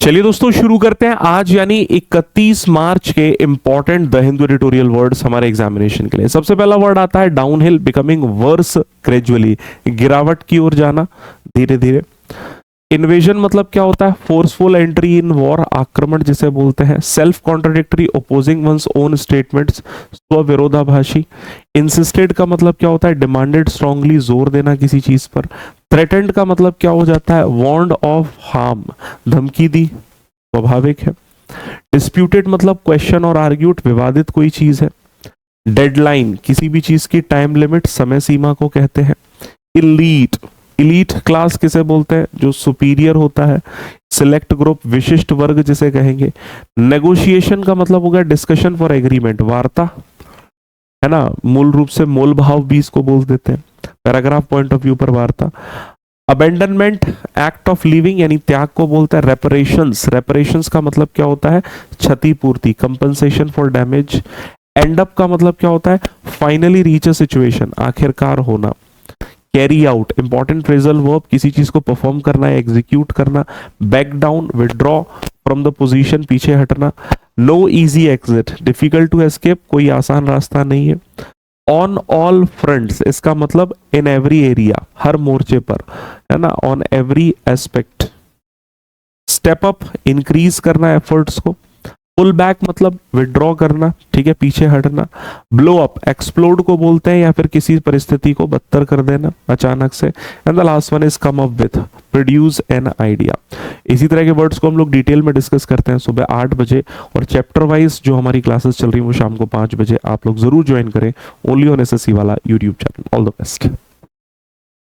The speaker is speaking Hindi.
चलिए दोस्तों शुरू करते हैं आज यानी 31 मार्च के important the Hindu editorial words हमारे एग्जामिनेशन के लिए। सबसे पहला वर्ड आता है डाउनहिल, बिकमिंग वर्स ग्रेजुअली, गिरावट की ओर जाना धीरे धीरे। इन्वेजन मतलब क्या होता है? फोर्सफुल एंट्री इन वॉर, आक्रमण जिसे बोलते हैं। Self contradictory, opposing one's own statements, स्वविरोधाभासी। इंसिस्टेड का मतलब क्या होता है? डिमांडेड स्ट्रांगली, जोर देना किसी चीज पर। थ्रेटेंड का मतलब क्या हो जाता है? वार्नड ऑफ हार्म, धमकी दी, स्वाभाविक है। डिस्प्यूटेड मतलब क्वेश्चन और आर्ग्यूट, विवादित कोई चीज है। डेडलाइन किसी भी चीज की टाइम लिमिट, समय सीमा को कहते हैं। इलीट, इलीट क्लास किसे बोलते हैं? जो सुपीरियर होता है। सिलेक्ट ग्रुप, विशिष्ट वर्ग जिसे कहेंगे। नेगोशिएशन का मतलब हो गया डिस्कशन फॉर एग्रीमेंट, वार्ता है ना, मूल रूप से मोल भाव भी इसको बोल देते हैं, पैराग्राफ पॉइंट ऑफ व्यू पर वार्ता। अबेंडनमेंट, एक्ट ऑफ लिविंग यानी त्याग को बोलता है। रेपरेशंस, रेपरेशंस का मतलब क्या होता है? क्षतिपूर्ति, compensation for damage. And up का मतलब क्या होता है? फाइनली रीच अ सिचुएशन, आखिरकार होना। Carry out, important phrasal verb, किसी चीज को परफॉर्म करना है, एग्जीक्यूट करना। Back down, withdraw from the position, पीछे हटना। No easy exit, difficult to escape, कोई आसान रास्ता नहीं है। ऑन ऑल फ्रंट्स, इसका मतलब इन एवरी एरिया, हर मोर्चे पर, है ना, on every aspect. Step up, increase करना एफर्ट्स को। पुल बैक मतलब विड्रॉ करना, ठीक है, पीछे हटना। ब्लो अप, एक्सप्लोड को बोलते हैं या फिर किसी परिस्थिति को बदतर कर देना अचानक से। And the last one is come up with, produce an idea. इसी तरह के वर्ड्स को हम लोग डिटेल में डिस्कस करते हैं सुबह 8 बजे, और चैप्टर वाइज जो हमारी क्लासेस चल रही है वो शाम को 5 बजे। आप लोग जरूर ज्वाइन करें ओनली ऑन एसएससी वाला YouTube channel. All the best.